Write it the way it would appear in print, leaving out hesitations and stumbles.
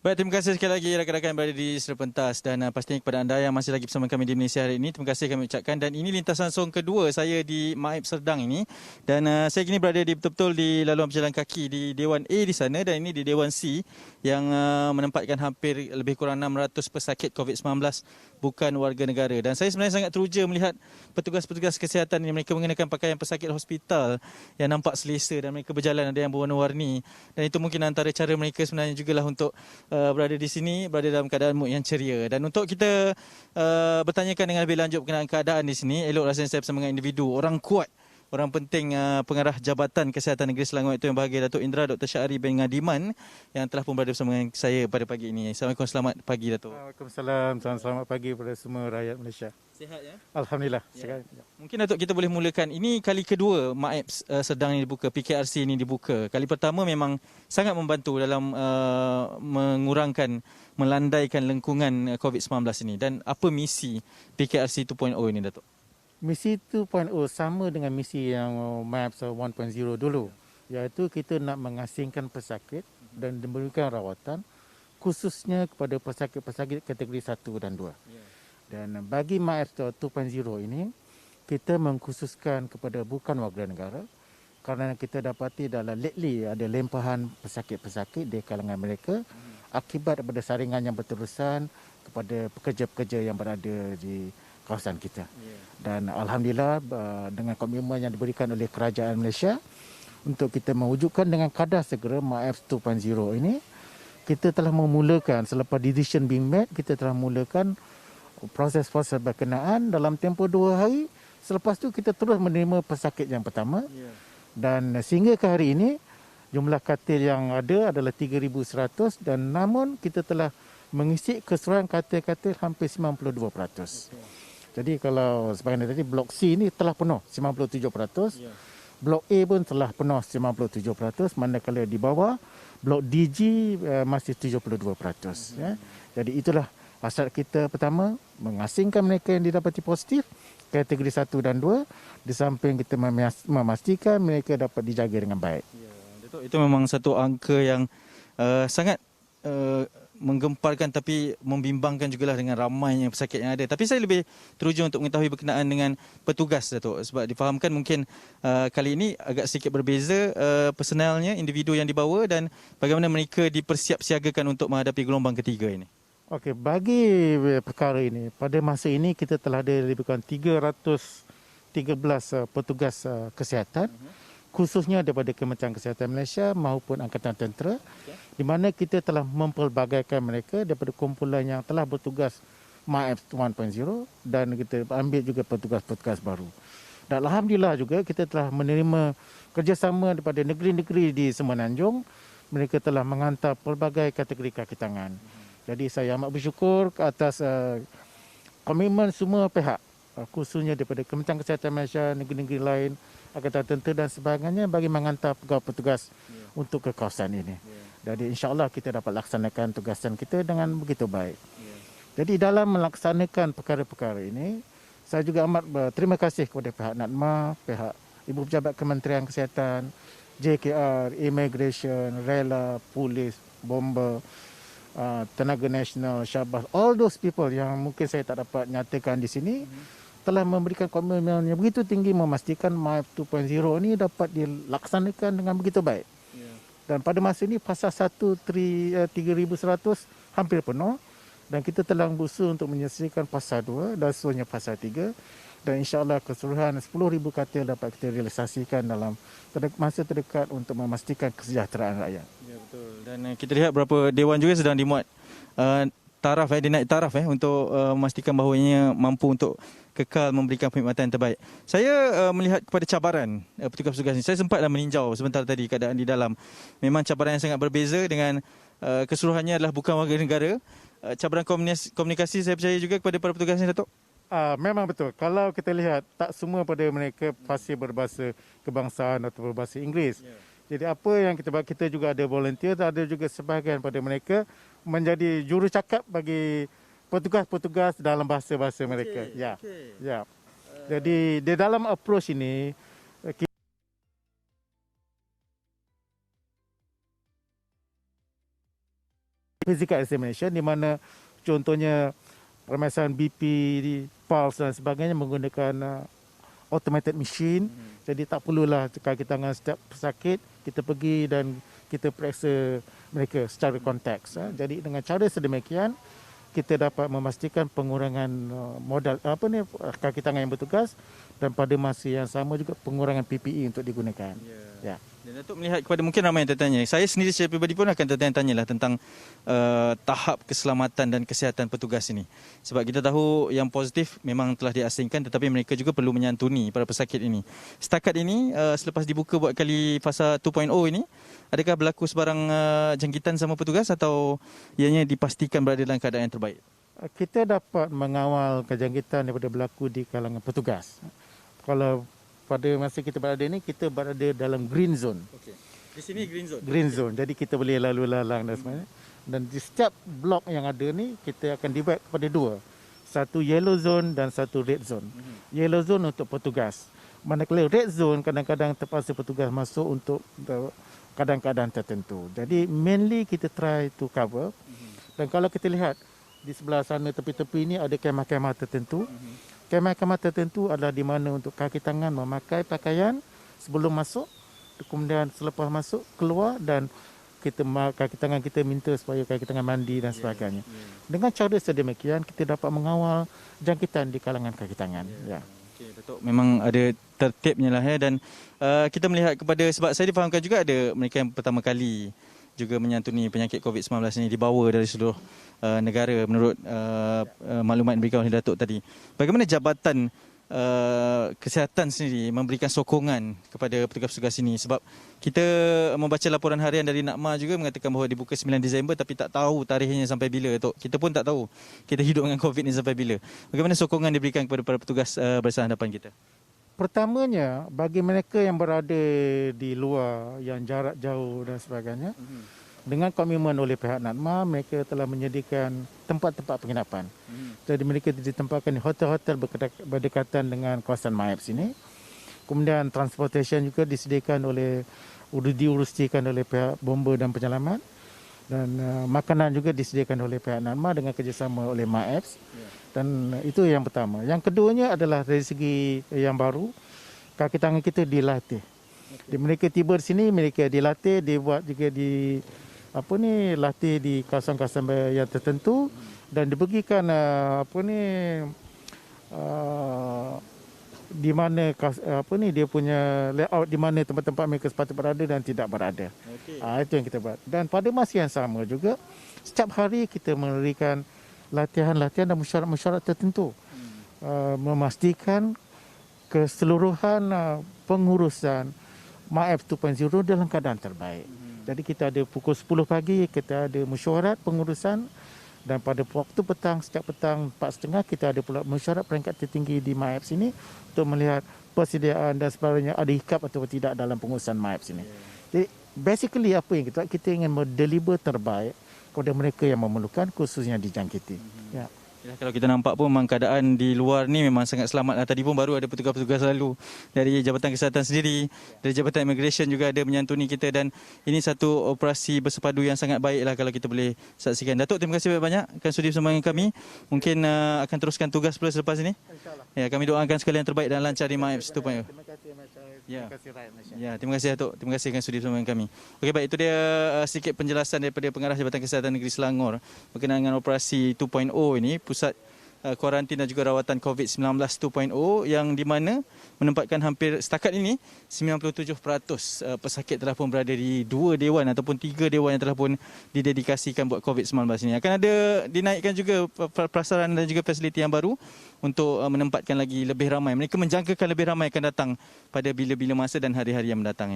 Baik, terima kasih sekali lagi rakan-rakan yang berada di Serpentas dan pastinya kepada anda yang masih lagi bersama kami di Malaysia hari ini. Terima kasih kami ucapkan dan ini lintas langsung kedua saya di Maib Serdang ini dan saya kini berada di betul-betul di laluan berjalan kaki di Dewan A di sana dan ini di Dewan C yang menempatkan hampir lebih kurang 600 pesakit COVID-19 bukan warga negara dan saya sebenarnya sangat teruja melihat petugas-petugas kesihatan yang mereka mengenakan pakaian pesakit hospital yang nampak selesa dan mereka berjalan ada yang berwarna-warni dan itu mungkin antara cara mereka sebenarnya jugalah untuk berada di sini, berada dalam keadaan mood yang ceria. Dan untuk kita bertanyakan dengan lebih lanjut berkenaan keadaan di sini, elok rasanya saya bersama dengan individu, orang kuat, orang penting pengarah Jabatan Kesihatan Negeri Selangor itu yang bahagia Datuk Indra Dr. Syahri bin Ngadiman yang telah pun berada bersama dengan saya pada pagi ini. Assalamualaikum, selamat pagi Datuk. Waalaikumsalam, selamat pagi kepada semua rakyat Malaysia. Sihat ya? Alhamdulillah. Ya. Mungkin Datuk kita boleh mulakan. Ini kali kedua Maib Serdang ini dibuka, PKRC ini dibuka. Kali pertama memang sangat membantu dalam mengurangkan, melandaikan lengkungan COVID-19 ini. Dan apa misi PKRC 2.0 ini Datuk? Misi 2.0 sama dengan misi yang MAPS 1.0 dulu. Iaitu kita nak mengasingkan pesakit dan memberikan rawatan khususnya kepada pesakit-pesakit kategori 1 dan 2. Dan bagi MAPS 2.0 ini, kita mengkhususkan kepada bukan warga negara kerana kita dapati dalam lately ada lempahan pesakit-pesakit di kalangan mereka akibat daripada saringan yang berterusan kepada pekerja-pekerja yang berada di kawasan kita. Dan Alhamdulillah dengan komitmen yang diberikan oleh kerajaan Malaysia untuk kita mewujudkan dengan kadar segera MAPS 2.0 ini, kita telah memulakan selepas decision being made, kita telah memulakan proses-proses berkenaan dalam tempoh 2 hari. Selepas tu kita terus menerima pesakit yang pertama. Dan sehingga ke hari ini jumlah katil yang ada adalah 3,100 dan namun kita telah mengisi keseluruhan katil-katil hampir 92%. Jadi kalau sebagaimana tadi blok C ini telah penuh 97%. Blok A pun telah penuh 97%, manakala di bawah blok DG masih 72%. Jadi itulah hasrat kita pertama, mengasingkan mereka yang didapati positif kategori 1 dan 2, di samping kita memastikan mereka dapat dijaga dengan baik. Ya, Datuk, itu memang satu angka yang sangat menggemparkan tapi membimbangkan jugalah dengan ramainya pesakit yang ada. Tapi saya lebih teruja untuk mengetahui berkenaan dengan petugas Datuk sebab difahamkan mungkin kali ini agak sedikit berbeza personalnya, individu yang dibawa dan bagaimana mereka dipersiapsiagakan untuk menghadapi gelombang ketiga ini. Okey, bagi perkara ini, pada masa ini kita telah ada lebih kurang 313 petugas kesihatan, khususnya daripada Kementerian Kesihatan Malaysia maupun Angkatan Tentera, di mana kita telah mempelbagaikan mereka daripada kumpulan yang telah bertugas MAPS 1.0 dan kita ambil juga petugas-petugas baru. Dan Alhamdulillah juga kita telah menerima kerjasama daripada negeri-negeri di Semenanjung, mereka telah menghantar pelbagai kategori kaki tangan. Jadi saya amat bersyukur ke atas komitmen semua pihak, khususnya daripada Kementerian Kesihatan Malaysia, negeri-negeri lain, Angkatan Tentera dan sebagainya bagi menghantar petugas untuk ke kawasan ini. Jadi insya-Allah kita dapat laksanakan tugasan kita dengan begitu baik. Jadi dalam melaksanakan perkara-perkara ini, saya juga amat berterima kasih kepada pihak NADMA, pihak Ibu Pejabat Kementerian Kesihatan, JKR, Immigration, Rela, Polis, Bomba, Tenaga Nasional, Syabas, all those people yang mungkin saya tak dapat nyatakan di sini telah memberikan komitmen yang begitu tinggi memastikan MAPS 2.0 ini dapat dilaksanakan dengan begitu baik. Dan pada masa ini fasa 1 3,100 hampir penuh dan kita telah berusaha untuk menyelesaikan fasa 2 dan seterusnya fasa 3 dan insya-Allah keseluruhan 10,000 katil dapat kita realisasikan dalam masa terdekat untuk memastikan kesejahteraan rakyat. Ya betul. Dan kita lihat beberapa dewan juga sedang dimuat taraf dinaik taraf untuk memastikan bahawa ia mampu untuk kekal memberikan perkhidmatan yang terbaik. Saya melihat kepada cabaran petugas-petugas ini. Saya sempatlah meninjau sebentar tadi keadaan di dalam. Memang cabaran yang sangat berbeza dengan keseluruhannya adalah bukan warga negara. Cabaran komunikasi saya percaya juga kepada para petugas ini Datuk. Memang betul. Kalau kita lihat, tak semua pada mereka fasih berbahasa kebangsaan atau berbahasa Inggeris. Jadi apa yang kita buat, kita juga ada volunteer, ada juga sebahagian pada mereka menjadi jurucakap bagi petugas-petugas dalam bahasa-bahasa mereka. Jadi di dalam approach ini physical examination di mana contohnya pemeriksaan BP, pulse dan sebagainya menggunakan automated machine. Jadi tak perlulah kaki tangan setiap pesakit kita pergi dan kita periksa mereka secara konteks. Jadi dengan cara sedemikian kita dapat memastikan pengurangan modal kaki tangan yang bertugas dan pada masa yang sama juga pengurangan PPE untuk digunakan. Ya. Dan Datuk melihat kepada mungkin ramai yang tertanya. Saya sendiri secara pribadi pun akan tertanya-tanyalah tentang tahap keselamatan dan kesihatan petugas ini. Sebab kita tahu yang positif memang telah diasingkan tetapi mereka juga perlu menyantuni para pesakit ini. Setakat ini selepas dibuka buat kali fasa 2.0 ini, adakah berlaku sebarang jangkitan sama petugas atau ianya dipastikan berada dalam keadaan yang terbaik? Kita dapat mengawal kejangkitan daripada berlaku di kalangan petugas. Kalau pada masa kita berada ini, kita berada dalam green zone. Okey. Di sini green zone. Green zone. Jadi kita boleh lalu lalang dan sebagainya. Dan di setiap blok yang ada ni, kita akan divide kepada dua. Satu yellow zone dan satu red zone. Yellow zone untuk petugas. Manakala red zone kadang-kadang terpaksa petugas masuk untuk keadaan-keadaan tertentu. Jadi mainly kita try to cover. Dan kalau kita lihat di sebelah sana tepi-tepi ini ada kemah-kemah tertentu. Kemah-kemah tertentu adalah di mana untuk kaki tangan memakai pakaian sebelum masuk, kemudian selepas masuk keluar dan kaki tangan kita minta supaya kaki tangan mandi dan sebagainya. Dengan cara sedemikian kita dapat mengawal jangkitan di kalangan kaki tangan. Ya. Okey, Datuk memang ada tertibnya lah dan kita melihat kepada sebab saya difahamkan juga ada mereka yang pertama kali juga menyantuni penyakit COVID-19 ini dibawa dari seluruh negara menurut maklumat yang diberikan oleh Datuk tadi. Bagaimana Jabatan Kesihatan sendiri memberikan sokongan kepada petugas-petugas ini sebab kita membaca laporan harian dari NAKMA juga mengatakan bahawa dibuka 9 Disember tapi tak tahu tarikhnya sampai bila. Datuk. Kita pun tak tahu kita hidup dengan COVID ini sampai bila. Bagaimana sokongan diberikan kepada para petugas barisan hadapan kita? Pertamanya, bagi mereka yang berada di luar, yang jarak jauh dan sebagainya, dengan komitmen oleh pihak NAKMA, mereka telah menyediakan tempat-tempat penginapan. Jadi mereka ditempatkan di hotel-hotel berdekatan dengan kawasan MAEPS ini. Kemudian transportation juga disediakan diurusikan oleh pihak bomba dan penyelamat. Dan makanan juga disediakan oleh pihak NAKMA dengan kerjasama oleh MAEPS. Dan itu yang pertama. Yang keduanya adalah dari segi yang baru, kaki tangan kita dilatih. Mereka tiba di sini, mereka dilatih, dibuat juga latih di kawasan-kawasan yang tertentu dan diberikan di mana dia punya layout di mana tempat-tempat mereka sepatutnya berada dan tidak berada. Itu yang kita buat. Dan pada masa yang sama juga, setiap hari kita memberikan latihan-latihan dan mesyuarat-mesyuarat tertentu. Memastikan keseluruhan pengurusan MAEPS 2.0 dalam keadaan terbaik. Jadi kita ada pukul 10 pagi, kita ada mesyuarat pengurusan dan pada waktu petang, setiap petang 4.30 kita ada pula mesyuarat peringkat tertinggi di MAEPS ini untuk melihat persediaan dan sebagainya ada hiccup atau tidak dalam pengurusan MAEPS ini. Jadi basically apa yang kita ingin mendeliver terbaik kepada mereka yang memerlukan khususnya dijangkiti. Ya. Kalau kita nampak pun memang keadaan di luar ni memang sangat selamat lah. Tadi pun baru ada petugas-petugas lalu dari Jabatan Kesihatan sendiri, dari Jabatan Immigration juga ada menyantuni kita dan ini satu operasi bersepadu yang sangat baik lah kalau kita boleh saksikan. Datuk, terima kasih banyak-banyak akan sudi bersama dengan kami. Mungkin akan teruskan tugas pula selepas ini. Ya, kami doakan sekali yang terbaik dan lancar di MAEPS 2.0. Ya. Terima kasih rakyat Malaysia. Ya, terima kasih Datuk. Terima kasih kerana sudi bersama dengan kami. Okey, baik, itu dia sedikit penjelasan daripada Pengarah Jabatan Kesihatan Negeri Selangor berkenaan dengan operasi 2.0 ini, pusat kuarantin dan juga rawatan COVID-19 2.0 yang di mana menempatkan hampir setakat ini 97% pesakit telah pun berada di 2 dewan ataupun 3 dewan yang telah pun didedikasikan buat COVID-19 ini. Akan ada dinaikkan juga prasaran dan juga fasiliti yang baru untuk menempatkan lagi lebih ramai. Mereka menjangkakan lebih ramai akan datang pada bila-bila masa dan hari-hari yang mendatang ini.